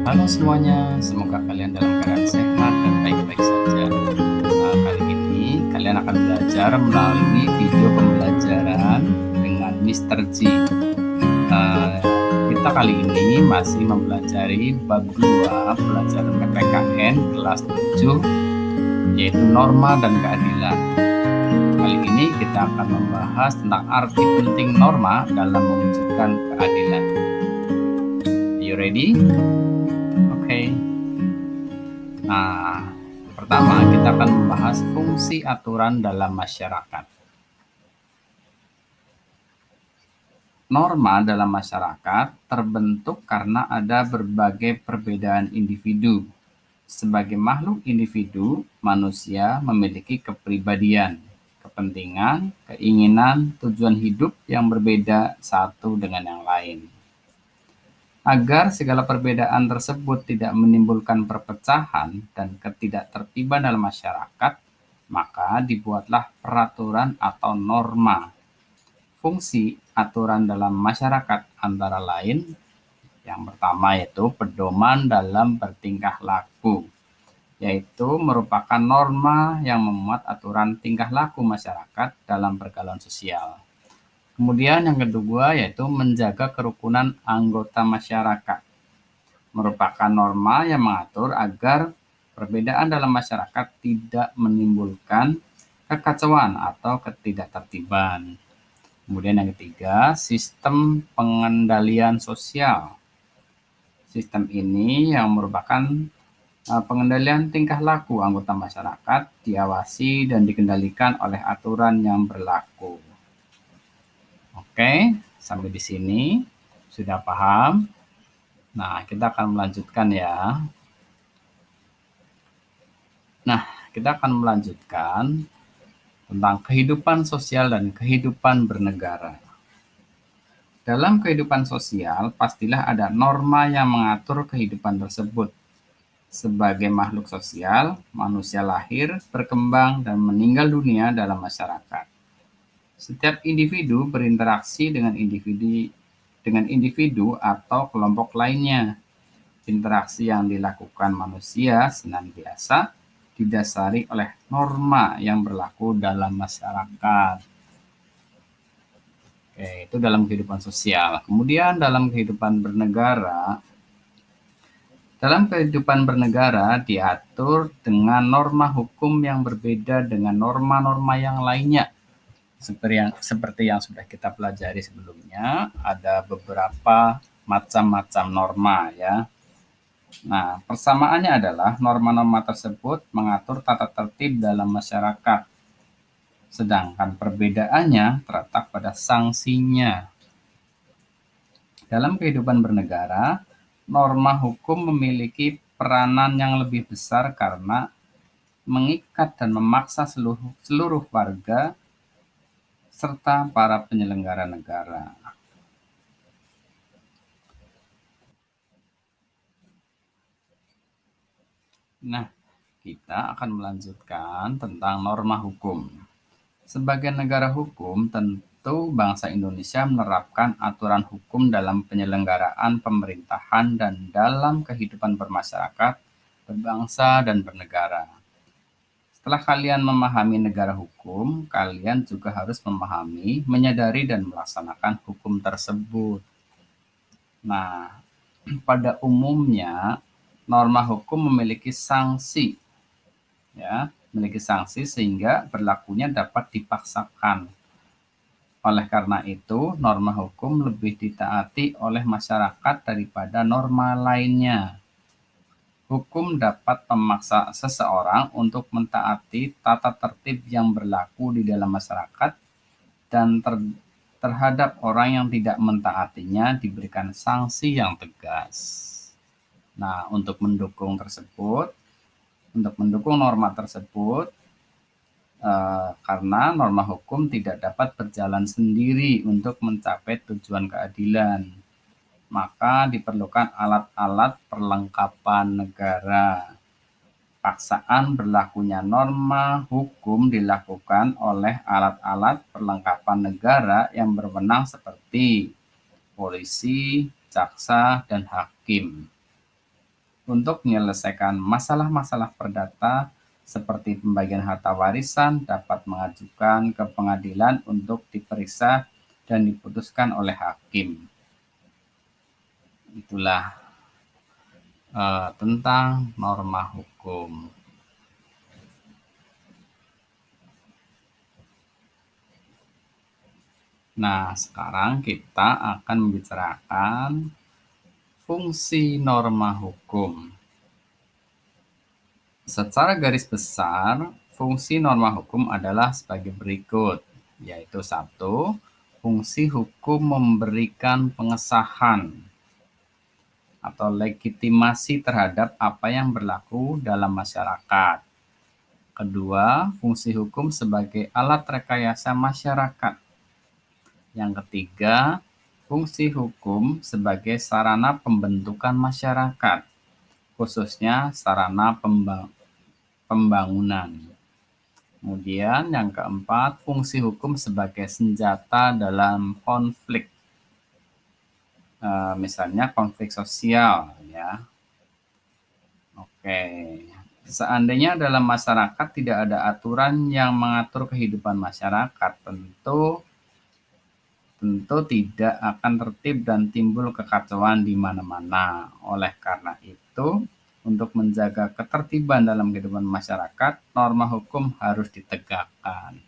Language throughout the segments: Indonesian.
Halo semuanya, semoga kalian dalam keadaan sehat dan baik-baik saja. Kali ini kalian akan belajar melalui video pembelajaran dengan Mr. G. Kita kali ini masih mempelajari bab 2 pelajaran PPKN kelas 7, yaitu norma dan keadilan. Kali ini kita akan membahas tentang arti penting norma dalam mewujudkan keadilan. Are you ready? Oke. Nah, pertama kita akan membahas fungsi aturan dalam masyarakat. Norma dalam masyarakat terbentuk karena ada berbagai perbedaan individu. Sebagai makhluk individu, manusia memiliki kepribadian, kepentingan, keinginan, tujuan hidup yang berbeda satu dengan yang lain. Agar segala perbedaan tersebut tidak menimbulkan perpecahan dan ketidaktertiban dalam masyarakat, maka dibuatlah peraturan atau norma. Fungsi aturan dalam masyarakat antara lain, yang pertama yaitu pedoman dalam bertingkah laku, yaitu merupakan norma yang memuat aturan tingkah laku masyarakat dalam pergaulan sosial. Kemudian yang kedua yaitu menjaga kerukunan anggota masyarakat. Merupakan norma yang mengatur agar perbedaan dalam masyarakat tidak menimbulkan kekacauan atau ketidaktertiban. Kemudian yang ketiga, sistem pengendalian sosial. Sistem ini yang merupakan pengendalian tingkah laku anggota masyarakat diawasi dan dikendalikan oleh aturan yang berlaku. Oke, sampai di sini sudah paham? Nah, kita akan melanjutkan ya. Nah, kita akan melanjutkan tentang kehidupan sosial dan kehidupan bernegara. Dalam kehidupan sosial, pastilah ada norma yang mengatur kehidupan tersebut. Sebagai makhluk sosial, manusia lahir, berkembang, dan meninggal dunia dalam masyarakat. Setiap individu berinteraksi dengan individu atau kelompok lainnya. Interaksi yang dilakukan manusia senantiasa didasari oleh norma yang berlaku dalam masyarakat. Oke, itu dalam kehidupan sosial. Kemudian dalam kehidupan bernegara, diatur dengan norma hukum yang berbeda dengan norma-norma yang lainnya. Seperti yang sudah kita pelajari sebelumnya, ada beberapa macam-macam norma ya. Nah, persamaannya adalah norma-norma tersebut mengatur tata tertib dalam masyarakat, sedangkan perbedaannya terletak pada sanksinya. Dalam kehidupan bernegara, norma hukum memiliki peranan yang lebih besar karena mengikat dan memaksa seluruh warga serta para penyelenggara negara. Nah, kita akan melanjutkan tentang norma hukum. Sebagai negara hukum, tentu bangsa Indonesia menerapkan aturan hukum dalam penyelenggaraan pemerintahan dan dalam kehidupan bermasyarakat, berbangsa, dan bernegara. Setelah kalian memahami negara hukum, kalian juga harus memahami, menyadari, dan melaksanakan hukum tersebut. Nah, pada umumnya, norma hukum memiliki sanksi, ya, sehingga berlakunya dapat dipaksakan. Oleh karena itu, norma hukum lebih ditaati oleh masyarakat daripada norma lainnya. Hukum dapat memaksa seseorang untuk mentaati tata tertib yang berlaku di dalam masyarakat dan terhadap orang yang tidak mentaatinya diberikan sanksi yang tegas. Nah, untuk mendukung norma tersebut, karena norma hukum tidak dapat berjalan sendiri untuk mencapai tujuan keadilan, maka diperlukan alat-alat perlengkapan negara. Paksaan berlakunya norma hukum dilakukan oleh alat-alat perlengkapan negara yang berwenang seperti polisi, jaksa, dan hakim. untuk menyelesaikan masalah-masalah perdata seperti pembagian harta warisan dapat mengajukan ke pengadilan untuk diperiksa dan diputuskan oleh hakim. Itulah tentang norma hukum. Nah, sekarang kita akan membicarakan fungsi norma hukum. Secara garis besar, fungsi norma hukum adalah sebagai berikut, yaitu 1. Fungsi hukum memberikan pengesahan atau legitimasi terhadap apa yang berlaku dalam masyarakat. Kedua, fungsi hukum sebagai alat rekayasa masyarakat. Yang ketiga, fungsi hukum sebagai sarana pembentukan masyarakat, khususnya sarana pembangunan. Kemudian yang keempat, fungsi hukum sebagai senjata dalam konflik. Misalnya konflik sosial, ya. Oke. Seandainya dalam masyarakat tidak ada aturan yang mengatur kehidupan masyarakat, tentu tidak akan tertib dan timbul kekacauan di mana-mana. Oleh karena itu, untuk menjaga ketertiban dalam kehidupan masyarakat, norma hukum harus ditegakkan.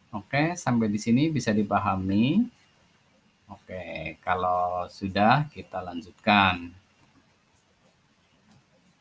Oke, sampai di sini bisa dipahami. Oke, kalau sudah kita lanjutkan.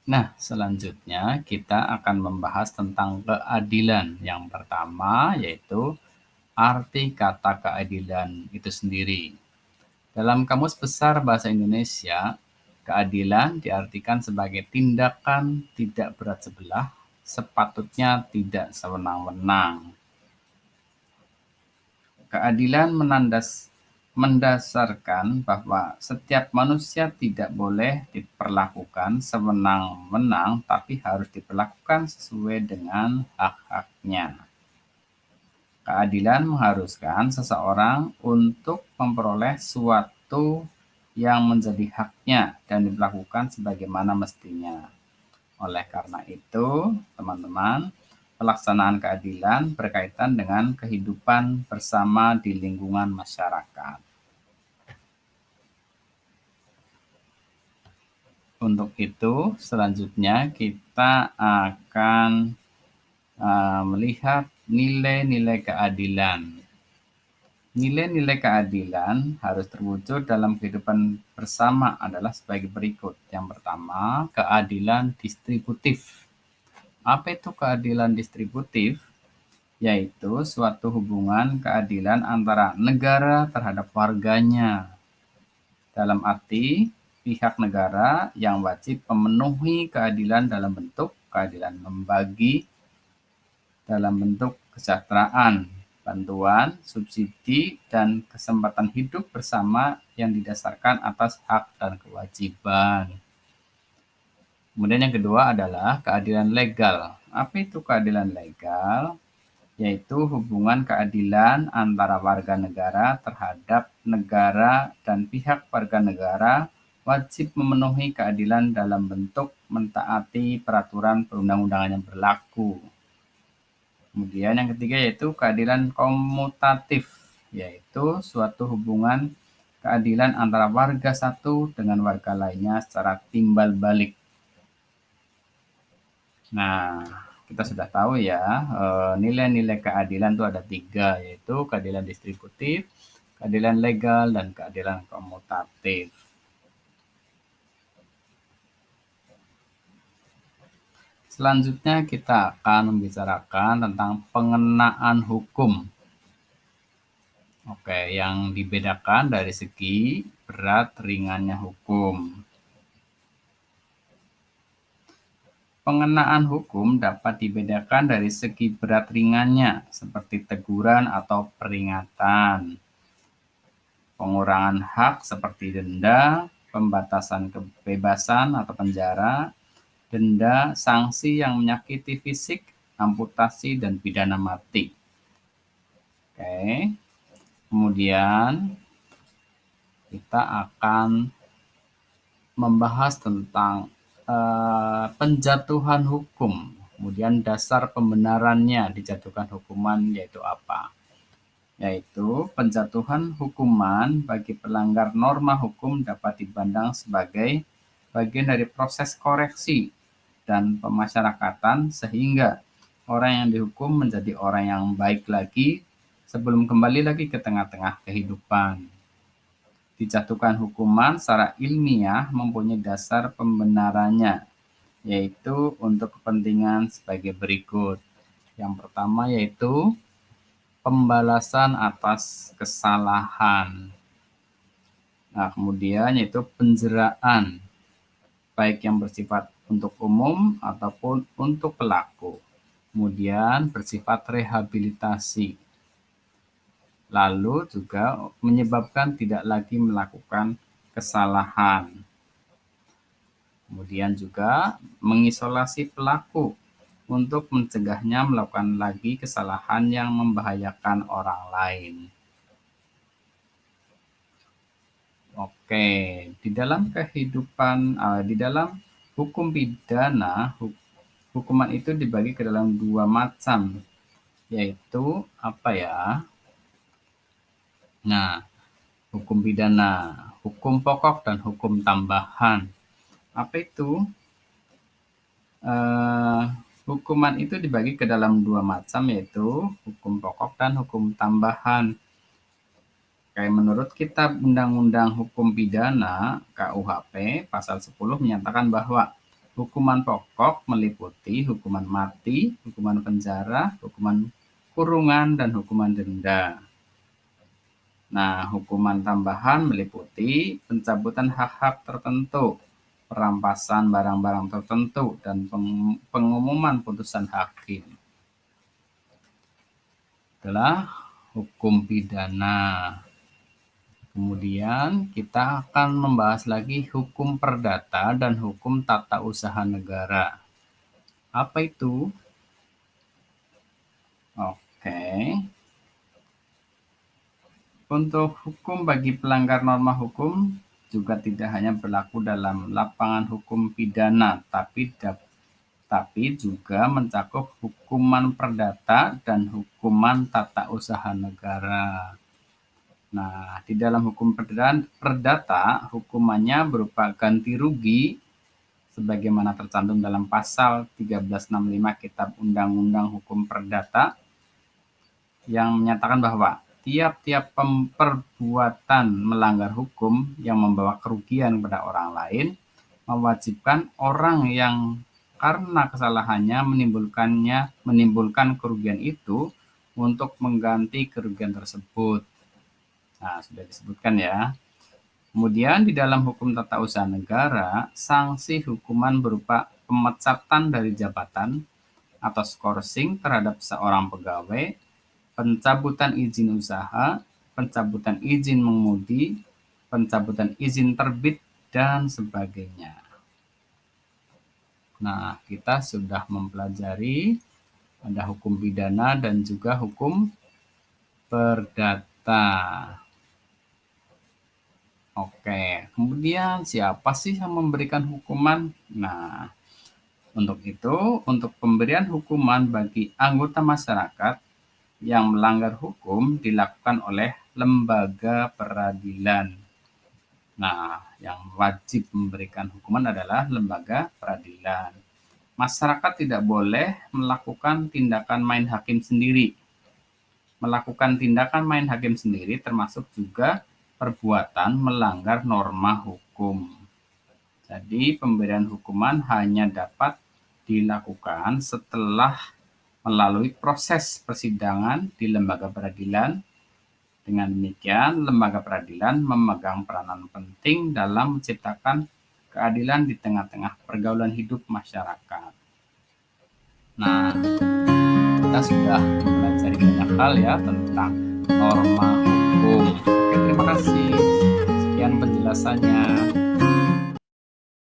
Nah, selanjutnya kita akan membahas tentang keadilan. Yang pertama yaitu arti kata keadilan itu sendiri. Dalam Kamus Besar Bahasa Indonesia, keadilan diartikan sebagai tindakan tidak berat sebelah, sepatutnya tidak sewenang-wenang. Keadilan mendasarkan bahwa setiap manusia tidak boleh diperlakukan sewenang-wenang, tapi harus diperlakukan sesuai dengan hak-haknya. Keadilan mengharuskan seseorang untuk memperoleh suatu yang menjadi haknya dan dilakukan sebagaimana mestinya. Oleh karena itu, teman-teman, pelaksanaan keadilan berkaitan dengan kehidupan bersama di lingkungan masyarakat. Untuk itu, selanjutnya kita akan melihat nilai-nilai keadilan. Nilai-nilai keadilan harus terwujud dalam kehidupan bersama adalah sebagai berikut. Yang pertama, keadilan distributif. Apa itu keadilan distributif? Yaitu suatu hubungan keadilan antara negara terhadap warganya. Dalam arti, pihak negara yang wajib memenuhi keadilan dalam bentuk keadilan membagi, dalam bentuk kesejahteraan, bantuan, subsidi, dan kesempatan hidup bersama yang didasarkan atas hak dan kewajiban. Kemudian yang kedua adalah keadilan legal. Apa itu keadilan legal? Yaitu hubungan keadilan antara warga negara terhadap negara dan pihak warga negara wajib memenuhi keadilan dalam bentuk mentaati peraturan perundang-undangan yang berlaku. Kemudian yang ketiga yaitu keadilan komutatif, yaitu suatu hubungan keadilan antara warga satu dengan warga lainnya secara timbal balik. Nah, kita sudah tahu ya, nilai-nilai keadilan itu ada 3, yaitu keadilan distributif, keadilan legal, dan keadilan komutatif. Selanjutnya kita akan membicarakan tentang pengenaan hukum. Oke, yang dibedakan dari segi berat ringannya hukum. Pengenaan hukum dapat dibedakan dari segi berat ringannya, seperti teguran atau peringatan, pengurangan hak seperti denda, pembatasan kebebasan atau penjara, denda, sanksi yang menyakiti fisik, amputasi, dan pidana mati. Oke. Kemudian kita akan membahas tentang penjatuhan hukum, kemudian dasar pembenarannya dijatuhkan hukuman yaitu apa? Yaitu penjatuhan hukuman bagi pelanggar norma hukum dapat dipandang sebagai bagian dari proses koreksi dan pemasyarakatan sehingga orang yang dihukum menjadi orang yang baik lagi sebelum kembali lagi ke tengah-tengah kehidupan. Dijatuhkan hukuman secara ilmiah mempunyai dasar pembenarannya, yaitu untuk kepentingan sebagai berikut. Yang pertama yaitu pembalasan atas kesalahan. Nah, kemudian yaitu penjeraan, baik yang bersifat untuk umum ataupun untuk pelaku. Kemudian bersifat rehabilitasi. Lalu juga menyebabkan tidak lagi melakukan kesalahan. Kemudian juga mengisolasi pelaku untuk mencegahnya melakukan lagi kesalahan yang membahayakan orang lain. Oke, di dalam kehidupan, di dalam hukum pidana, hukuman itu dibagi ke dalam dua macam, yaitu apa ya? Nah, hukum pidana, hukum pokok dan hukum tambahan. Apa itu? Hukuman itu dibagi ke dalam dua macam, yaitu hukum pokok dan hukum tambahan. Kayak menurut Kitab Undang-Undang Hukum Pidana KUHP pasal 10 menyatakan bahwa hukuman pokok meliputi hukuman mati, hukuman penjara, hukuman kurungan, dan hukuman denda. Nah, hukuman tambahan meliputi pencabutan hak-hak tertentu, perampasan barang-barang tertentu, dan pengumuman putusan hakim. Adalah hukum pidana. Kemudian kita akan membahas lagi hukum perdata dan hukum tata usaha negara. Apa itu? Oke. Untuk hukum bagi pelanggar norma hukum juga tidak hanya berlaku dalam lapangan hukum pidana, tapi juga mencakup hukuman perdata dan hukuman tata usaha negara. Nah, di dalam hukum perdata, hukumannya berupa ganti rugi sebagaimana tercantum dalam pasal 1365 Kitab Undang-Undang Hukum Perdata yang menyatakan bahwa tiap-tiap perbuatan melanggar hukum yang membawa kerugian kepada orang lain mewajibkan orang yang karena kesalahannya menimbulkan kerugian itu untuk mengganti kerugian tersebut. Nah, sudah disebutkan ya. Kemudian di dalam hukum tata usaha negara, sanksi hukuman berupa pemecatan dari jabatan atau skorsing terhadap seorang pegawai, pencabutan izin usaha, pencabutan izin mengemudi, pencabutan izin terbit, dan sebagainya. Nah, kita sudah mempelajari ada hukum pidana dan juga hukum perdata. Oke, kemudian siapa sih yang memberikan hukuman? Nah, untuk itu, untuk pemberian hukuman bagi anggota masyarakat yang melanggar hukum dilakukan oleh lembaga peradilan. Nah, yang wajib memberikan hukuman adalah lembaga peradilan. Masyarakat tidak boleh melakukan tindakan main hakim sendiri. Melakukan tindakan main hakim sendiri termasuk juga perbuatan melanggar norma hukum. Jadi, pemberian hukuman hanya dapat dilakukan setelah melalui proses persidangan di lembaga peradilan. Dengan demikian, lembaga peradilan memegang peranan penting dalam menciptakan keadilan di tengah-tengah pergaulan hidup masyarakat. Nah, kita sudah mempelajari banyak hal ya tentang norma hukum. Oke, terima kasih. Sekian penjelasannya.